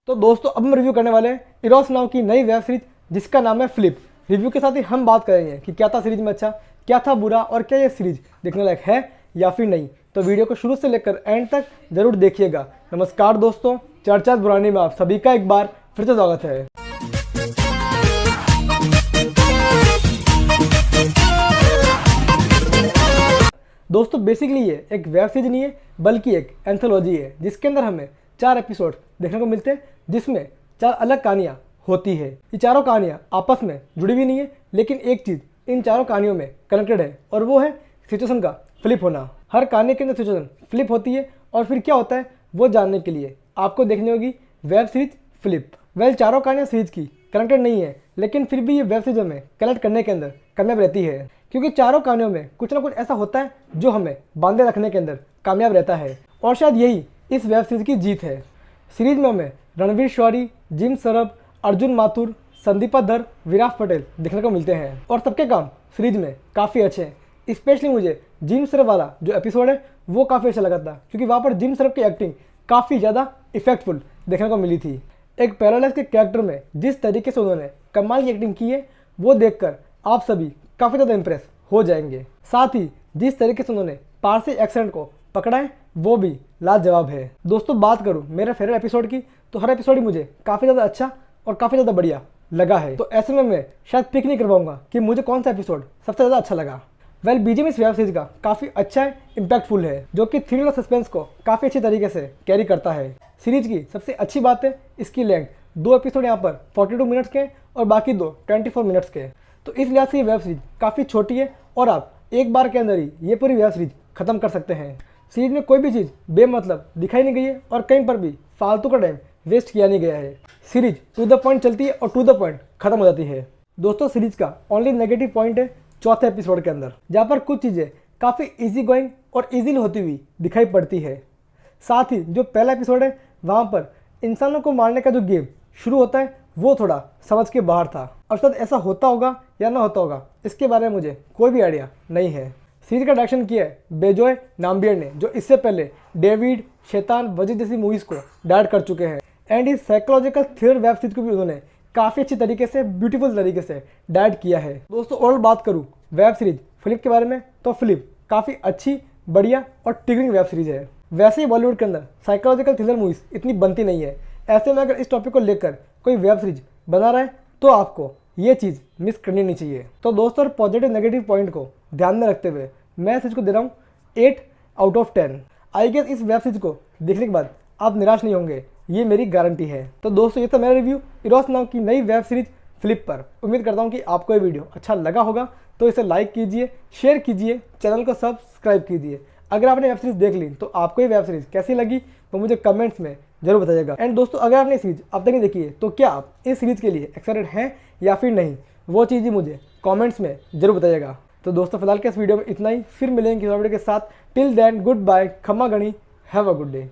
तो दोस्तों अब हम रिव्यू करने वाले हैं इरोस नाउ की नई वेब सीरीज जिसका नाम है फ्लिप। रिव्यू के साथ ही हम बात करेंगे कि क्या था सीरीज में अच्छा, क्या था बुरा और क्या ये सीरीज देखने लायक है या फिर नहीं। तो वीडियो को शुरू से लेकर एंड तक जरूर देखिएगा। नमस्कार दोस्तों, चर्चा बुरानी में आप सभी का एक बार फिर से स्वागत है। दोस्तों बेसिकली ये एक वेब सीरीज नहीं है बल्कि एक एंथोलॉजी है जिसके अंदर हमें 4 एपिसोड देखने को मिलते हैं जिसमें 4 अलग कहानियाँ होती है। ये चारों कहानियाँ आपस में जुड़ी हुई नहीं है लेकिन एक चीज़ इन चारों कहानियों में कनेक्टेड है और वो है सिचुएशन का फ्लिप होना। हर कहानी के अंदर सिचुएशन फ्लिप होती है और फिर क्या होता है वो जानने के लिए आपको देखनी होगी वेब सीरीज फ्लिप। वेल चारों कहानियाँ सीरीज की कनेक्टेड नहीं है लेकिन फिर भी ये वेब सीरीज हमें कनेक्ट करने के अंदर कामयाब रहती है क्योंकि चारों कहानियों में कुछ ना कुछ ऐसा होता है जो हमें बांधे रखने के अंदर कामयाब रहता है और शायद यही इस वेब सीरीज की जीत है। सीरीज में हमें रणवीर शौरी, जिम सरब, अर्जुन माथुर, संदीपा धर, विराट पटेल देखने को मिलते हैं और सबके काम सीरीज में काफ़ी अच्छे हैं। स्पेशली मुझे जिम सरब वाला जो एपिसोड है वो काफ़ी अच्छा लगा था क्योंकि वहाँ पर जिम सरब की एक्टिंग काफ़ी ज़्यादा इफेक्टफुल देखने को मिली थी। एक पैरालाइज के कैरेक्टर में जिस तरीके से उन्होंने कमाल की एक्टिंग की है वो देखकर आप सभी काफ़ी ज़्यादा इंप्रेस हो जाएंगे। साथ ही जिस तरीके से उन्होंने पारसी एक्सेंट को पकड़ा है वो भी लाजवाब है। दोस्तों बात करूं मेरे फेवरेट एपिसोड की तो हर एपिसोड ही मुझे काफ़ी ज़्यादा अच्छा और काफ़ी ज़्यादा बढ़िया लगा है। तो ऐसे में मैं शायद पिक नहीं कर पाऊंगा कि मुझे कौन सा एपिसोड सबसे ज़्यादा अच्छा लगा। वेल बीजीएम इस वेब सीरीज का काफ़ी अच्छा है, इम्पैक्टफुल है जो कि थ्रिल और सस्पेंस को काफ़ी अच्छी तरीके से कैरी करता है। सीरीज की सबसे अच्छी बात है इसकी लेंथ। 2 एपिसोड यहाँ पर 42 मिनट्स के और बाकी 2 24 मिनट्स के। तो इस लिहाज से ये वेब सीरीज काफ़ी छोटी है और आप एक बार के अंदर ही ये पूरी वेब सीरीज खत्म कर सकते हैं। सीरीज में कोई भी चीज़ बेमतलब दिखाई नहीं गई है और कहीं पर भी फालतू का टाइम वेस्ट किया नहीं गया है। सीरीज टू द पॉइंट चलती है और टू द पॉइंट खत्म हो जाती है। दोस्तों सीरीज का ओनली नेगेटिव पॉइंट है चौथे एपिसोड के अंदर जहाँ पर कुछ चीज़ें काफ़ी ईजी गोइंग और ईजिली होती हुई दिखाई पड़ती है। साथ ही जो पहला एपिसोड है वहाँ पर इंसानों को मारने का जो गेम शुरू होता है वो थोड़ा समझ के बाहर था और शायद ऐसा होता होगा या ना होता होगा इसके बारे में मुझे कोई भी आइडिया नहीं है। सीरीज का डायरेक्शन किया है बेजोय नाम्बियर ने जो इससे पहले डेविड, शैतान, वजीर जैसी मूवीज़ को डायरेक्ट कर चुके हैं एंड इस साइकोलॉजिकल थ्रिलर वेब सीरीज को भी उन्होंने काफ़ी अच्छी तरीके से ब्यूटीफुल तरीके से डायरेक्ट किया है। दोस्तों ओवरऑल बात करूँ वेब सीरीज फ्लिप के बारे में तो फ्लिप काफ़ी अच्छी, बढ़िया और ट्रिगरिंग वेब सीरीज है। वैसे ही बॉलीवुड के अंदर साइकोलॉजिकल थ्रिलर मूवीज़ इतनी बनती नहीं है। ऐसे में अगर इस टॉपिक को लेकर कोई वेब सीरीज बना रहा है तो आपको ये चीज़ मिस करनी नहीं चाहिए। तो दोस्तों पॉजिटिव नेगेटिव पॉइंट को ध्यान में रखते हुए मैं सीरीज को दे रहा हूँ 8 आउट ऑफ 10। आई गेस इस वेब सीरीज को देखने के बाद आप निराश नहीं होंगे, ये मेरी गारंटी है। तो दोस्तों ये था मेरा रिव्यू इरोस नाउ की नई वेब सीरीज फ्लिप पर। उम्मीद करता हूँ कि आपको ये वीडियो अच्छा लगा होगा तो इसे लाइक कीजिए, शेयर कीजिए, चैनल को सब्सक्राइब कीजिए। अगर आपने वेब सीरीज देख ली तो आपको ये वेब सीरीज कैसी लगी तो मुझे कमेंट्स में जरूर बताइएगा। एंड दोस्तों अगर आपने सीरीज अब तक नहीं देखी है तो क्या आप इस सीरीज के लिए एक्साइटेड हैं या फिर नहीं, वो चीज़ ही मुझे कमेंट्स में जरूर बताइएगा। तो दोस्तों फिलहाल के इस वीडियो में इतना ही, फिर मिलेंगे किसी वीडियो के साथ। टिल देन गुड बाय, खम्मा गणी, हैव अ गुड डे।